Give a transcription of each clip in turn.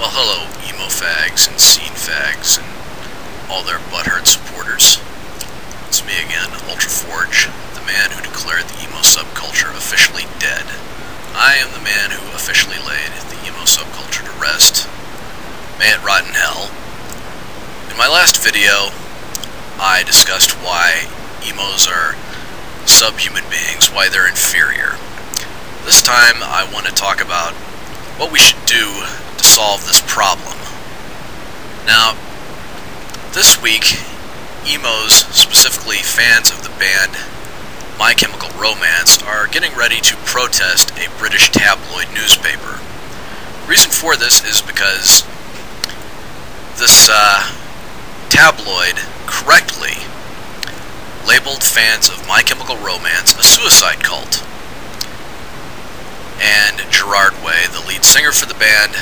Well, hello, emofags and scene fags and all their butthurt supporters. It's me again, Ultraforge, the man who declared the emo subculture officially dead. I am the man who officially laid the emo subculture to rest. May it rot in hell. In my last video, I discussed why emos are subhuman beings, why they're inferior. This time, I want to talk about what we should do to solve this problem. Now, this week, emos, specifically fans of the band My Chemical Romance, are getting ready to protest a British tabloid newspaper. The reason for this is because this tabloid correctly labeled fans of My Chemical Romance a suicide cult. And Gerard Way, the lead singer for the band,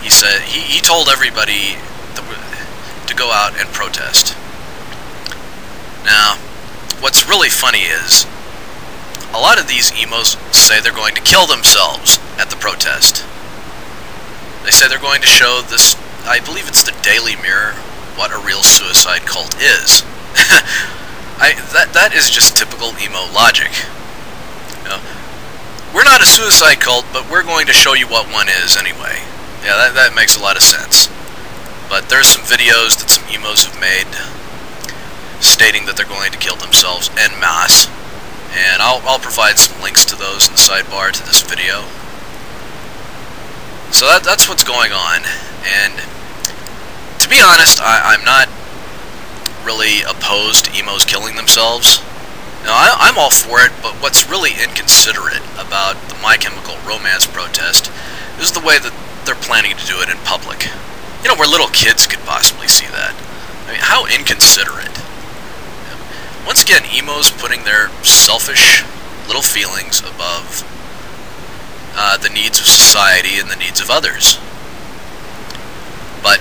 he said he told everybody to go out and protest. Now, what's really funny is a lot of these emos say they're going to kill themselves at the protest. They say they're going to show this, I believe it's the Daily Mirror, what a real suicide cult is. That is just typical emo logic. You know, we're not a suicide cult, but we're going to show you what one is anyway. Yeah, that makes a lot of sense. But there's some videos that some emos have made stating that they're going to kill themselves en masse. And I'll provide some links to those in the sidebar to this video. So that's what's going on. And to be honest, I'm not really opposed to emos killing themselves. Now, I'm all for it, but what's really inconsiderate about the My Chemical Romance protest is the way that they're planning to do it in public. You know, where little kids could possibly see that. I mean, how inconsiderate. Once again, emos putting their selfish little feelings above the needs of society and the needs of others. But,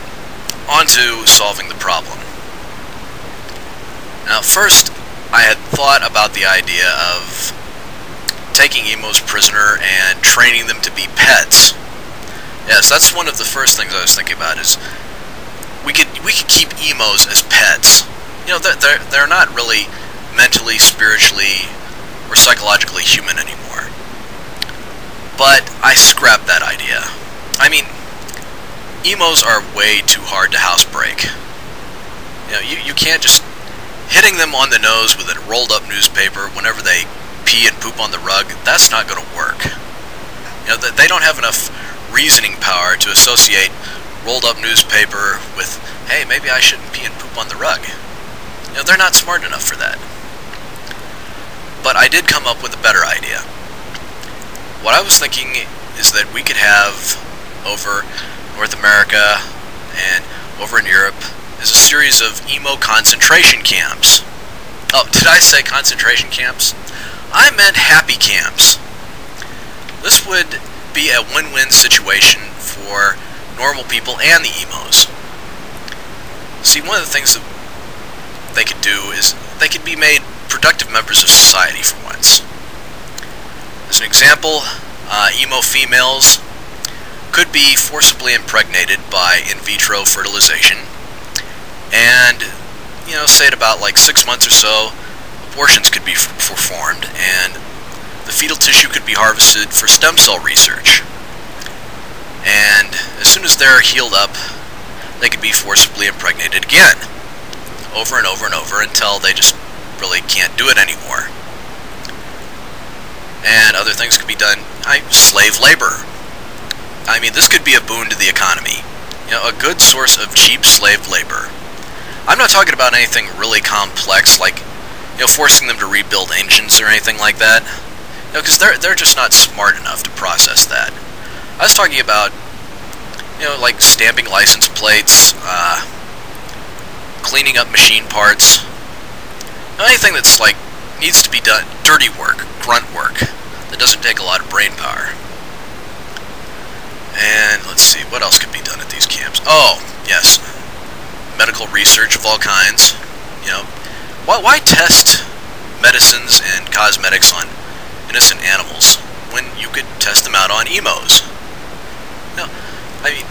on to solving the problem. Now, first, I had thought about the idea of taking emos prisoner and training them to be pets. Yes, that's one of the first things I was thinking about, is we could keep emos as pets. You know, they're not really mentally, spiritually, or psychologically human anymore. But I scrapped that idea. I mean, emos are way too hard to housebreak. You know, you can't just hitting them on the nose with a rolled up newspaper whenever they pee and poop on the rug. That's not going to work. You know, they don't have enough reasoning power to associate rolled up newspaper with, hey, maybe I shouldn't pee and poop on the rug. You know, they're not smart enough for that. But I did come up with a better idea. What I was thinking is that we could have, over North America and over in Europe, is a series of emo concentration camps. Oh, did I say concentration camps? I meant happy camps. This would be a win-win situation for normal people and the emos. See, one of the things that they could do is they could be made productive members of society for once. As an example, emo females could be forcibly impregnated by in vitro fertilization, and, you know, say at about like 6 months or so, abortions could be performed, and the fetal tissue could be harvested for stem cell research. And as soon as they're healed up, they could be forcibly impregnated again, over and over and over, until they just really can't do it anymore. And other things could be done. Slave labor. I mean, this could be a boon to the economy. You know, a good source of cheap slave labor. I'm not talking about anything really complex, like, you know, forcing them to rebuild engines or anything like that. You know, because they're just not smart enough to process that. I was talking about, you know, like stamping license plates, cleaning up machine parts. You know, anything that's like needs to be done, dirty work, grunt work, that doesn't take a lot of brain power. And let's see, what else could be done at these camps? Oh, yes. Medical research of all kinds. You know, why test medicines and cosmetics on innocent animals when you could test them out on emos? No, I mean,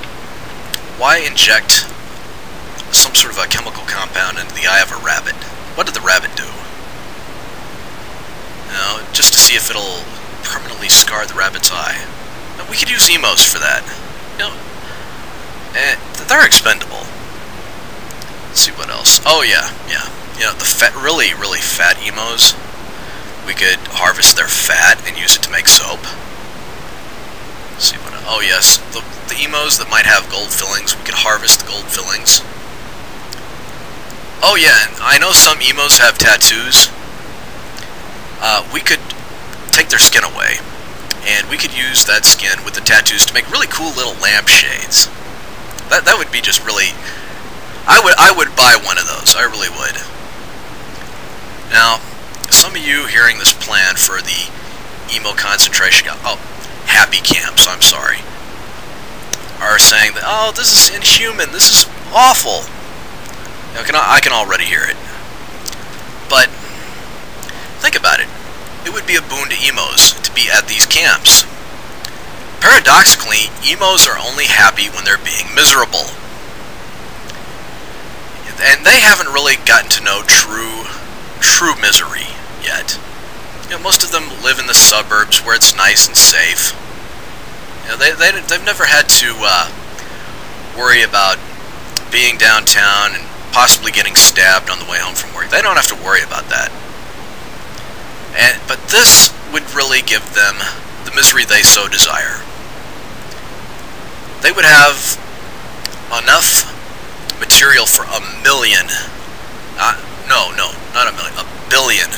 why inject some sort of a chemical compound into the eye of a rabbit? What did the rabbit do? You know, just to see if it'll permanently scar the rabbit's eye. Now, we could use emos for that. You know, and they're expendable. Let's see what else. Oh yeah. You know, the fat, really fat emos. We could harvest their fat and use it to make soap. Let's see what. Oh yes, the emos that might have gold fillings. We could harvest the gold fillings. Oh yeah, and I know some emos have tattoos. We could take their skin away, and we could use that skin with the tattoos to make really cool little lampshades. That would be just really. I would buy one of those. I really would. Now, some of you hearing this plan for the emo concentration camp, happy camps, I'm sorry, are saying that, oh, this is inhuman, this is awful. You know, I can already hear it. But think about it. It would be a boon to emos to be at these camps. Paradoxically, emos are only happy when they're being miserable. And they haven't really gotten to know true misery yet. You know, most of them live in the suburbs where it's nice and safe. You know, they've never had to worry about being downtown and possibly getting stabbed on the way home from work. They don't have to worry about that. But this would really give them the misery they so desire. They would have enough material for a million, no, not a million, a billion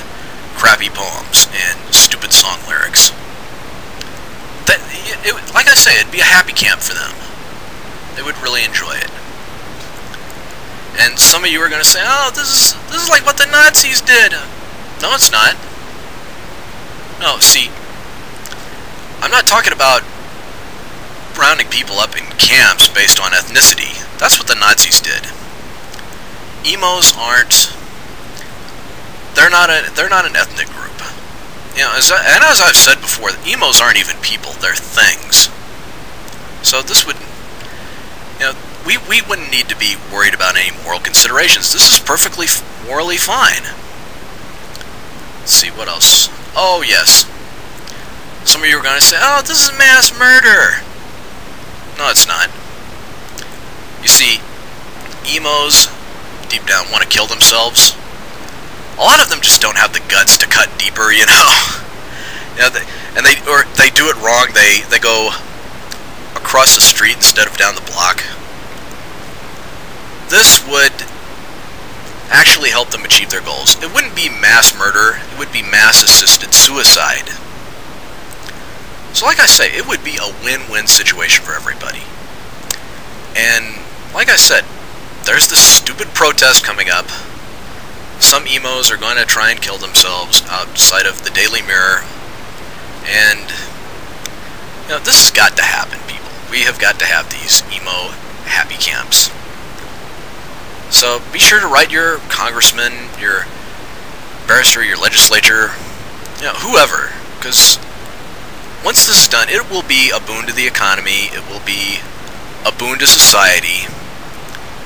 crappy poems and stupid song lyrics. Like I say, it'd be a happy camp for them. They would really enjoy it. And some of you are going to say, oh, this is like what the Nazis did. No, it's not. No, see, I'm not talking about rounding people up in camps based on ethnicity. That's what the Nazis did. Emos aren't. They're not an ethnic group. You know, as I've said before, emos aren't even people. They're things. So this would, you know, we wouldn't need to be worried about any moral considerations. This is perfectly morally fine. Let's see what else. Oh yes. Some of you are going to say, "Oh, this is mass murder." No, it's not. You see, emos deep down want to kill themselves. A lot of them just don't have the guts to cut deeper, you know. You know, they do it wrong. They go across the street instead of down the block. This would actually help them achieve their goals. It wouldn't be mass murder. It would be mass-assisted suicide. So like I say, it would be a win-win situation for everybody. And like I said, there's this stupid protest coming up. Some emos are going to try and kill themselves outside of the Daily Mirror. And you know, this has got to happen, people. We have got to have these emo happy camps. So be sure to write your congressman, your barrister, your legislature, you know, whoever, because once this is done, it will be a boon to the economy, it will be a boon to society,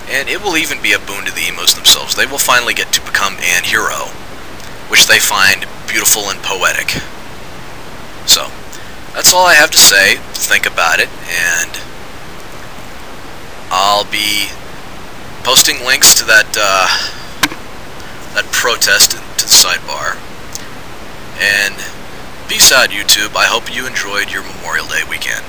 and it will even be a boon to the emos themselves. They will finally get to become an hero, which they find beautiful and poetic. So, that's all I have to say. Think about it, and I'll be posting links to that protest to the sidebar. And peace out, YouTube. I hope you enjoyed your Memorial Day weekend.